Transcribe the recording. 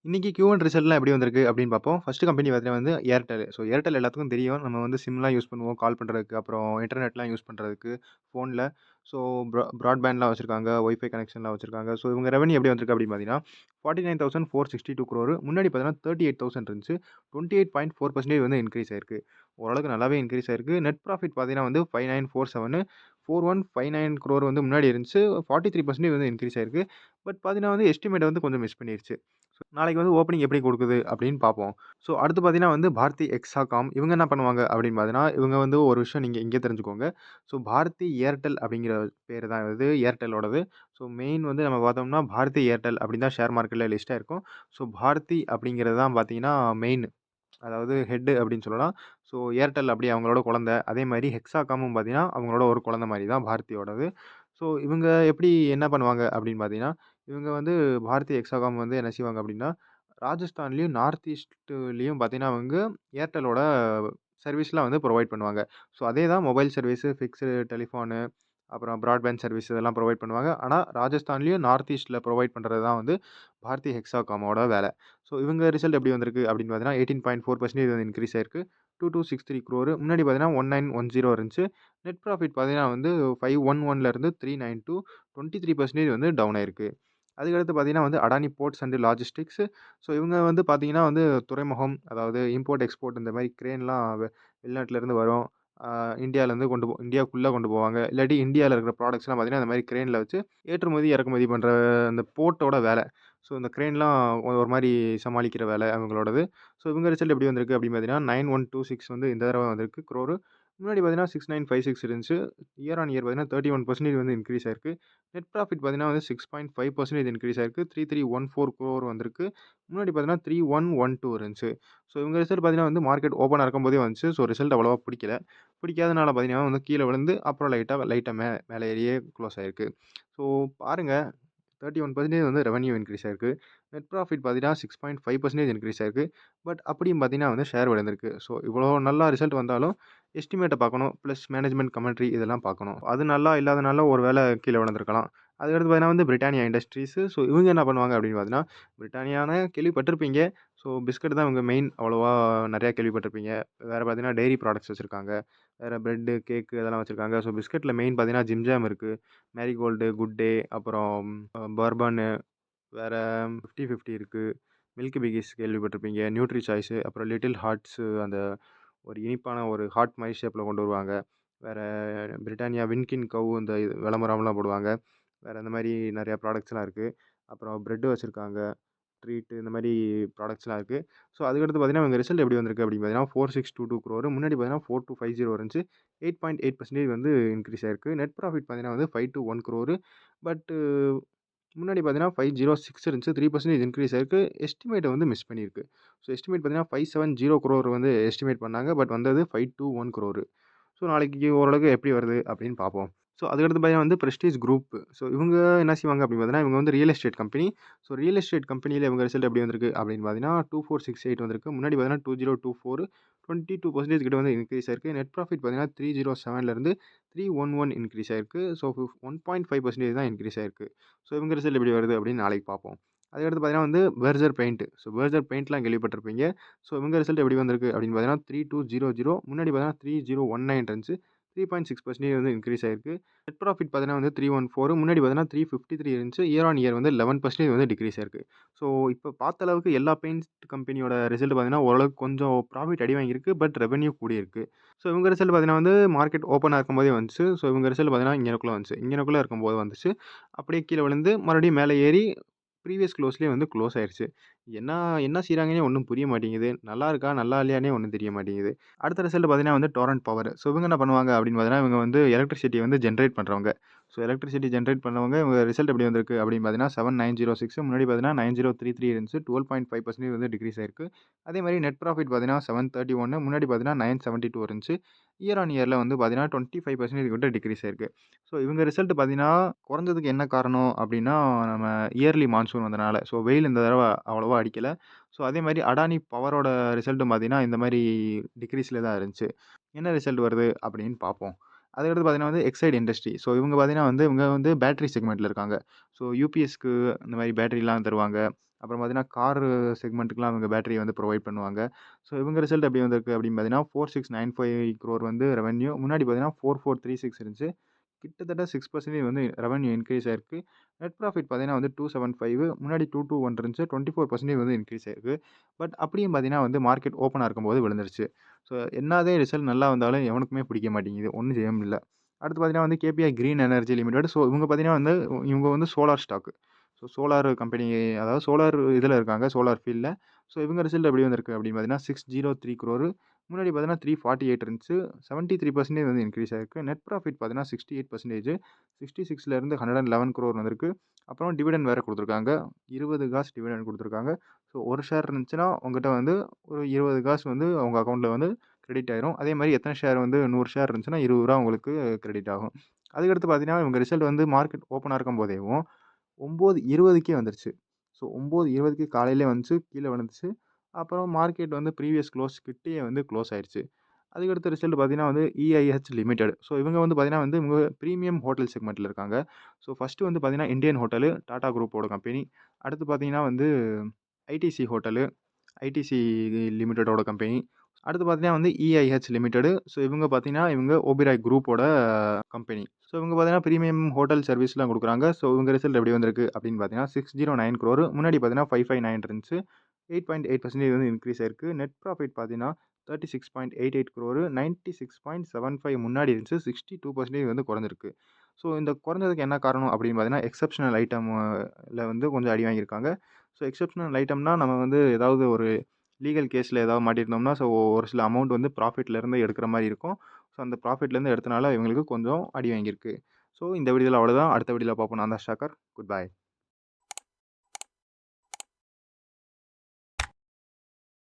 இன்னைக்கு Q1 ரிசல்ட்லாம் எப்படி வந்திருக்கு அப்படின்னு பார்ப்போம். ஃபர்ஸ்ட் கம்பெனி பார்த்தீங்கன்னா வந்து ஏர்டெல். ஸோ ஏர்டெல் எல்லாத்துக்கும் தெரியும். நம்ம வந்து சிம்லாம் யூஸ் பண்ணுவோம். கால் பண்றதுக்கு, அப்புறம் இன்டர்நெட்லாம் யூஸ் பண்றதுக்கு ஃபோன்ல. ஸோ பிராட்பேண்ட்லாம் வச்சிருக்காங்க. வைஃபை கனெக்ஷன்லாம் வச்சிருக்காங்க. ஸோ இவங்க ரெவென்யூ எப்படி வந்திருக்கு அப்படின்னு பார்த்தீங்கன்னா, 49,462 crore. முன்னாடி பார்த்தீங்கன்னா 38,000 இருந்துச்சு. 28.4% வந்து இன்க்ரீஸ் ஆயிருக்கு. ஓரளவுக்கு நல்லாவே இன்க்ரீஸ் ஆயிருக்கு. நெட் ப்ராஃபிட் பார்த்தீங்கன்னா வந்து 5,947 4159 crore வந்து முன்னாடி இருந்துச்சு. 43% வந்து இன்க்ரீஸ் ஆயிருக்கு. பட் பார்த்தீங்கன்னா வந்து எஸ்டிமேட் வந்து கொஞ்சம் மிஸ் பண்ணிருச்சு. நாளைக்கு வந்து ஓப்பனிங் எப்படி குடுக்குது அப்படின்னு பார்ப்போம். ஸோ அடுத்து பார்த்தீங்கன்னா வந்து பாரதி எக்ஸாகாம் இவங்க என்ன பண்ணுவாங்க அப்படின்னு பார்த்தீங்கன்னா, இவங்க வந்து ஒரு விஷயம் நீங்க இங்கே தெரிஞ்சுக்கோங்க. ஸோ பாரதி ஏர்டெல் அப்படிங்கிற பேரு தான் இது ஏர்டெல்லோடது. ஸோ மெயின் வந்து நம்ம பார்த்தோம்னா பாரதி ஏர்டெல் அப்படின்னு தான் ஷேர் மார்க்கெட்ல லிஸ்ட் ஆயிருக்கும். ஸோ பாரதி அப்படிங்கிறது தான் பார்த்தீங்கன்னா மெயின். அதாவது ஹெட் அப்படின்னு சொல்லலாம். ஸோ ஏர்டெல் அப்படி அவங்களோட குழந்தை. அதே மாரி ஹெக்ஸாகாமும் பார்த்தீங்கன்னா, அவங்களோட ஒரு குழந்தை மாரி தான் பாரதியோடது. ஸோ இவங்க எப்படி என்ன பண்ணுவாங்க அப்படின்னு பார்த்தீங்கன்னா, இவங்க வந்து பாரதி ஹெக்ஸாகாம் வந்து என்ன செய்வாங்க அப்படின்னா, ராஜஸ்தான்லயும், நார்த் ஈஸ்ட்லயும் பார்த்தீங்கன்னா அவங்க ஏர்டெல்லோட சர்வீஸ்லாம் வந்து புரொவைட் பண்ணுவாங்க. ஸோ அதே தான் மொபைல் சர்வீஸு, ஃபிக்ஸ்டு டெலிஃபோனு, அப்புறம் பிராட்பேண்ட் சர்வீஸ் இதெல்லாம் புரொவைட் பண்ணுவாங்க. ஆனா ராஜஸ்தான்லயும், நார்த் ஈஸ்ட்ல புரொவைட் பண்றது தான் வந்து பாரதி ஹெக்ஸாகாமோட வேலை. ஸோ இவங்க ரிசல்ட் எப்படி வந்திருக்கு அப்படின்னு பார்த்தீங்கன்னா, 18.4% வந்து இன்க்ரீஸ் ஆயிருக்கு. 2263 crore. முன்னாடி பார்த்தீங்கன்னா 1910 இருந்துச்சு. நெட் ப்ராஃபிட் பார்த்தீங்கன்னா வந்து 511 இருந்து 392 23% வந்து டவுன் ஆயிருக்கு. அதுக்கடுத்து பார்த்தீங்கன்னா வந்து Adani Ports and Logistics. So இவங்க வந்து பார்த்தீங்கன்னா வந்து துறைமுகம், அதாவது இம்போர்ட், எக்ஸ்போர்ட் இந்த மாரி கிரேன்லாம் வெளிநாட்டிலேருந்து வரும். ஆ இந்தியாவிலேருந்து இந்தியாக்குள்ள கொண்டு போவாங்க. இல்லாட்டி இந்தியால இருக்கிற ப்ராடக்ட்ஸ்லாம் பார்த்தீங்கன்னா, இந்த மாரி கிரேன்ல வச்சு ஏற்றுமதி, இறக்குமதி பண்ற அந்த போர்ட்டோட வேலை. ஸோ இந்த கிரேன்லாம் ஒரு மாரி சமாளிக்கிற வேலை அவங்களோடது. ஸோ இவங்க ரிசல்ட் எப்படி வந்திருக்கு அப்படின்னு பார்த்தீங்கன்னா, 9126 வந்து இந்த தடவ வந்திருக்கு குரோரு. முன்னாடி பார்த்தீங்கன்னா 6956 இருந்துச்சு. இயர் ஆன் இயர் பார்த்தீங்கன்னா 31% வந்து இன்க்ரீஸ் ஆயிருக்கு. நெட் ப்ராஃபிட் பார்த்தீங்கன்னா வந்து 6.5% இன்க்ரீஸ் ஆயிருக்கு. 3314 crore வந்திருக்கு. முன்னாடி பார்த்தீங்கன்னா 3112 இருந்துச்சு. ஸோ இவங்க ரிசல்ட் பார்த்தீங்கன்னா வந்து மார்க்கெட் ஓப்பனா இருக்கும்போதே வந்துச்சு. ஸோ ரிசல்ட் அவ்வளவா பிடிக்கல. பிடிக்காதனால பார்த்தீங்கன்னா வந்து கீழ விழுந்து அப்புறம் லைட்டா மேல ஏறியே குளோஸ் ஆயிருக்கு. ஸோ பாருங்க 31% வந்து ரெவென்யூ இன்க்ரீஸ் ஆயிருக்கு. நெட் ப்ராஃபிட் பார்த்தீங்கன்னா 6.5% இன்க்ரீஸ் ஆயிருக்கு. பட் அப்படியும் பார்த்தீங்கன்னா வந்து ஷேர் விழுந்திருக்கு. ஸோ இவ்வளோ நல்லா ரிசல்ட் வந்தாலும் எஸ்டிமேட்ட பார்க்கணும். பிளஸ் மேனேஜ்மென்ட் கமெண்ட்ரி இதெல்லாம் பார்க்கணும். அது நல்லா இல்லாதனால ஒரு வேள கீழ விழுந்திருக்கலாம். அதுக்கடுத்து பார்த்தீங்கன்னா வந்து பிரிட்டானியா இண்டஸ்ட்ரீஸு. ஸோ இவங்க என்ன பண்ணுவாங்க அப்படின்னு பார்த்தீங்கன்னா, பிரிட்டானியான்னு கேள்விப்பட்டிருப்பீங்க. ஸோ பிஸ்கட் தான் இவங்க மெயின் அவ்வளவா நெறையா கேள்விப்பட்டிருப்பீங்க. வேற பார்த்தீங்கன்னா டெய்ரி ப்ராடக்ட்ஸ் வச்சிருக்காங்க. வேற பிரெட்டு, கேக்கு அதெல்லாம் வச்சிருக்காங்க. ஸோ பிஸ்கட்ல மெயின் பார்த்தீங்கன்னா ஜிம் ஜாம் இருக்கு. மேரிகோல்டு, குட் டே, அப்புறம் பர்பன்னு, வேற 50-50 இருக்கு. மில்கி பிக்கிஸ் கேள்விப்பட்டிருப்பீங்க. நியூட்ரி சாய்ஸு, அப்புறம் லிட்டில் ஹார்ட்ஸு அந்த ஒரு இனிப்பான ஒரு ஹார்ட் மாரி ஷேப்ல கொண்டு வருவாங்க. வேற பிரிட்டானியா வின்கின் கவ் இந்த இது விளம்பரம்லாம் போடுவாங்க. வேற இந்த மாரி நெறையா ப்ராடக்ட்ஸ்லாம் இருக்கு. அப்புறம் பிரெட் வச்சிருக்காங்க. ட்ரீட்டு இந்த மாரி ப்ராடக்ட்ஸ்லாம் இருக்கு. ஸோ அதுக்கடுத்து பார்த்தீங்கன்னா, இவங்க ரிசல்ட் எப்படி வந்திருக்கு அப்படின்னு பார்த்தீங்கன்னா, 4622 crore. முன்னாடி பார்த்தீங்கன்னா 4250 இருந்துச்சு. 8.8% வந்து இன்க்ரீஸ் ஆயிருக்கு. நெட் ப்ராஃபிட் பார்த்தீங்கன்னா வந்து 521 crore. பட்டு முன்னாடி பார்த்தீங்கன்னா 506 இருந்துச்சு. 3% இன்க்ரீஸ் ஆயிருக்கு. எஸ்டிமேட்ட வந்து மிஸ் பண்ணியிருக்கு. ஸோ எஸ்டிமேட் பார்த்தீங்கன்னா 570 crore வந்து எஸ்டிமேட் பண்ணாங்க. பட் வந்தது 521 crore. ஸோ நாளைக்கு ஓரளவுக்கு எப்படி வருது அப்படின்னு பார்ப்போம். ஸோ அதுக்கடுத்து பார்த்தீங்கன்னா வந்து பிரஸ்டீஜ் குரூப். ஸோ இவங்க என்ன செய்வாங்க அப்படின்னு பார்த்தீங்கன்னா, இவங்க வந்து real estate company. So real estate கம்பெனியில இவங்க ரிசல்ட் எப்படி வந்திருக்கு அப்படின்னு பார்த்தீங்கன்னா, 2468 வந்திருக்கு. முன்னாடி பார்த்தீங்கன்னா 2024 22% கிட்ட வந்து இன்க்ரீஸ் ஆயிருக்கு. நெட் ப்ராஃபிட் பார்த்தீங்கன்னா 307லேருந்து 311 இன்க்ரீஸ் ஆயிருக்கு. ஸோ 1.5% தான் இன்க்ரீஸ் ஆயிருக்கு. ஸோ இவங்க ரிசல்ட் எப்படி வருது அப்படின்னு நாளைக்கு பார்ப்போம். அதுக்கடுத்து பார்த்தீங்கன்னா வந்து பெர்சர் பெயிண்ட். ஸோ பெர்சர் பெயிண்ட்லாம் கேள்விப்பட்டிருப்பீங்க. ஸோ இவங்க ரிசல்ட் எப்படி வந்திருக்கு அப்படின்னு பார்த்தீங்கன்னா 3200 முன்னாடி பார்த்தீங்கன்னா 3019 இருந்துச்சு. 3.6% வந்து இன்க்ரீஸ் ஆயிருக்கு. நெட் ப்ராஃபிட் பார்த்தீங்கன்னா வந்து 314 முன்னாடி பார்த்தீங்கன்னா 353 இருந்துச்சு. இயர் ஆன் இயர் வந்து 11% வந்து டிக்ரீஸ் ஆயிருக்கு. ஸோ இப்ப பார்த்த அளவுக்கு எல்லா பெயிண்ட் கம்பெனியோட ரிசல்ட் பார்த்தீங்கன்னா, ஓரளவுக்கு கொஞ்சம் ப்ராஃபிட் அடி வாங்கியிருக்கு. பட் ரெவென்யூ கூடியிருக்கு. ஸோ இவங்க ரிசல்ட் பார்த்தீங்கன்னா வந்து மார்க்கெட் ஓப்பனா இருக்கும்போதே வந்துச்சு. ஸோ இவங்க ரிசல்ட் பார்த்தீங்கன்னா இங்கனக்குள்ள வந்துச்சு. இங்கனக்குள்ள இருக்கும்போது வந்துச்சு. அப்படியே கீழ விழுந்து மறுபடியும் மேல ஏறி ப்ரீவியஸ் க்ளோஸ்லயே வந்து க்ளோஸ் ஆயிருச்சு. என்ன என்ன செய்றாங்கன்னே ஒண்ணும் புரிய மாட்டேங்குது. நல்லா இருக்கா? நல்லா இல்லையான்னே ஒண்ணும் தெரிய மாட்டேங்குது. அடுத்த ரிசல்ட் பார்த்தீங்கன்னா வந்து டொரன்ட் பவர். ஸோ இவங்க என்ன பண்ணுவாங்க அப்படின்னு பார்த்தீங்கன்னா, இவங்க வந்து எலக்ட்ரிசிட்டிய வந்து ஜெனரேட் பண்றவங்க. ஸோ எலக்ட்ரிசிட்டி ஜெனரேட் பண்ணவங்க இவங்க ரிசல்ட் எப்படி வந்திருக்கு அப்படின்னு பார்த்தீங்கன்னா, 7906 முன்னாடி பார்த்தீங்கன்னா 9033 இருந்துச்சு. 12.5% வந்து டிக்ரீஸ் ஆயிருக்கு. அதே மாரி நெட் ப்ராஃபிட் பார்த்தீங்கன்னா 731 முன்னாடி பார்த்தீங்கன்னா 972 இருந்துச்சு. இயர் ஆன் இயர்ல வந்து பார்த்தீங்கன்னா 25% கிட்ட டிக்ரீஸ் ஆயிருக்கு. ஸோ இவங்க ரிசல்ட் பார்த்தீங்கன்னா, குறைஞ்சதுக்கு என்ன காரணம் அப்படின்னா, நம்ம இயர்லி மான்சூன் வந்தனால. ஸோ வெயில் இந்த தடவ அவ்வளவா அடிக்கல. ஸோ அதே மாரி அடானி பவரோட ரிசல்ட்டும் பார்த்தீங்கன்னா, இந்த மாரி டிக்ரீஸ்ல தான் இருந்துச்சு. என்ன ரிசல்ட் வருது அப்படின்னு பார்ப்போம். அதுக்கடுத்து பார்த்தீங்கன்னா வந்து எக்ஸைட் இண்டஸ்ட்ரி. ஸோ இவங்க பார்த்தீங்கன்னா வந்து இவங்க வந்து பேட்டரி செக்மெண்ட்ல இருக்காங்க. ஸோ யுபிஎஸ்க்கு இந்த மாரி பேட்டரிலாம் தருவாங்க. அப்புறம் பார்த்தீங்கன்னா, கார் செக்மெண்ட்டுக்குலாம் அவங்க பேட்டரி வந்து ப்ரொவைட் பண்ணுவாங்க. ஸோ இவங்க ரிசல்ட் எப்படி வந்திருக்கு அப்படின்னு பார்த்தீங்கன்னா, 4695 crore வந்து ரெவென்யூ. முன்னாடி பார்த்தீங்கன்னா 4436 இருந்துச்சு. கிட்டத்தட்ட 6% வந்து ரெவென்யூ இன்கிரீஸ் ஆயிருக்கு. நெட் ப்ராஃபிட் பார்த்தீங்கன்னா வந்து 275 முன்னாடி 221 இருந்துச்சு. 24% வந்து இன்கிரீஸ் ஆயிருக்கு. பட் அப்படியும் பார்த்தீங்கன்னா வந்து மார்க்கெட் ஓப்பனா இருக்கும்போது விழுந்துருச்சு. ஸோ என்னாதான் ரிசல்ட் நல்லா வந்தாலும் எவனுக்குமே பிடிக்க மாட்டேங்குது. ஒண்ணும் செய்ய முடியல. அடுத்து பார்த்தீங்கன்னா வந்து KPI Green Energy Limited. So இவங்க பார்த்தீங்கன்னா வந்து இவங்க வந்து solar stock. So solar company அதாவது சோலார் இதில இருக்காங்க. சோலார் ஃபீல்ட்ல. ஸோ இவங்க ரிசல்ட் எப்படி வந்திருக்கு அப்படின்னு பார்த்தீங்கன்னா, 603 crore முன்னாடி பார்த்தீங்கன்னா 348 இருந்துச்சு. 73% வந்து இன்கிரீஸ் ஆயிருக்கு. நெட் ப்ராஃபிட் பார்த்தீங்கன்னா 68% 66லேருந்து 111 crore வந்திருக்கு. அப்புறம் டிவிடெண்ட் வேற குடுத்துருக்காங்க. 20 காசு டிவிடெண்ட் குடுத்துருக்காங்க. ஸோ 1 ஷேர் இருந்துச்சுன்னா, உங்ககிட்ட வந்து ஒரு 20 காசு வந்து உங்க அக்கவுண்ட்ல வந்து கிரெடிட் ஆயிரும். அதே மாரி எத்தனை ஷேர் வந்து 100 ஷேர் இருந்துச்சுன்னா, ரூ. 20 உங்களுக்கு கிரெடிட் ஆகும். அதுக்கடுத்து பார்த்தீங்கன்னா, இவங்க ரிசல்ட் வந்து மார்க்கெட் ஓப்பனா இருக்கும்போதேவும் 9:20க்கே வந்துருச்சு. ஸோ 9:20க்கு காலையிலே வந்துச்சு, கீழ விழுந்துச்சு. அப்புறம் மார்க்கெட் வந்து ப்ரீவியஸ் க்ளோஸ் கிட்டயே வந்து க்ளோஸ் ஆயிருச்சு. அதுக்கடுத்த ரிசல்ட் பார்த்தீங்கன்னா வந்து இஐஹெச் லிமிடெட். ஸோ இவங்க வந்து பார்த்தீங்கன்னா வந்து இவங்க பிரீமியம் ஹோட்டல் செக்மெண்ட்ல இருக்காங்க. ஸோ ஃபர்ஸ்ட்டு வந்து பார்த்தீங்கன்னா, இந்தியன் ஹோட்டலு, டாடா குரூப்போட கம்பெனி. அடுத்து பார்த்தீங்கன்னா வந்து ஐடிசி ஹோட்டலு, ஐடிசி லிமிடெடோட கம்பெனி. அடுத்து பார்த்தீங்கன்னா வந்து இஐஹெச் லிமிடெடு. ஸோ இவங்க பார்த்தீங்கன்னா, இவங்க ஓபெராய் குரூப்போட கம்பெனி. ஸோ இவங்க பார்த்தீங்கன்னா, பிரீமியம் ஹோட்டல் சர்வீஸ்லாம் குடுக்குறாங்க. ஸோ இவங்க ரிசல்ட் எப்படி வந்திருக்கு அப்படின்னு பார்த்தீங்கன்னா, 609 crore முன்னாடி பார்த்தீங்கன்னா 559 இருந்துச்சு. 8.8% வந்து இன்கிரீஸ் ஆயிருக்கு. நெட் ப்ராஃபிட் பார்த்தீங்கன்னா, 36.88 crore 96.75 முன்னாடி இருந்துச்சு. 62% வந்து குறைஞ்சிருக்கு. ஸோ இந்த குறைஞ்சதுக்கு என்ன காரணம் அப்படின்னு பார்த்தீங்கன்னா, எக்சப்ஷனல் ஐட்டம் ல வந்து கொஞ்சம் அடி வாங்கியிருக்காங்க. ஸோ எக்சப்ஷனல் ஐட்டம்னா நம்ம வந்து ஏதாவது ஒரு லீகல் கேஸ்ல ஏதாவது மாட்டியிருந்தோம்னா, ஸோ ஒரு சில அமௌண்ட் வந்து ப்ராஃபிட்லேருந்து எடுக்கிற மாரி இருக்கும். ஸோ அந்த ப்ராஃபிட்லேருந்து எடுத்தனால இவங்களுக்கு கொஞ்சம் அடி வாங்கியிருக்கு. ஸோ இந்த வீடியோல அவ்வளோதான். அடுத்த வீடியோல பார்ப்போம். நான் தான் ஷாக்கர். Good bye.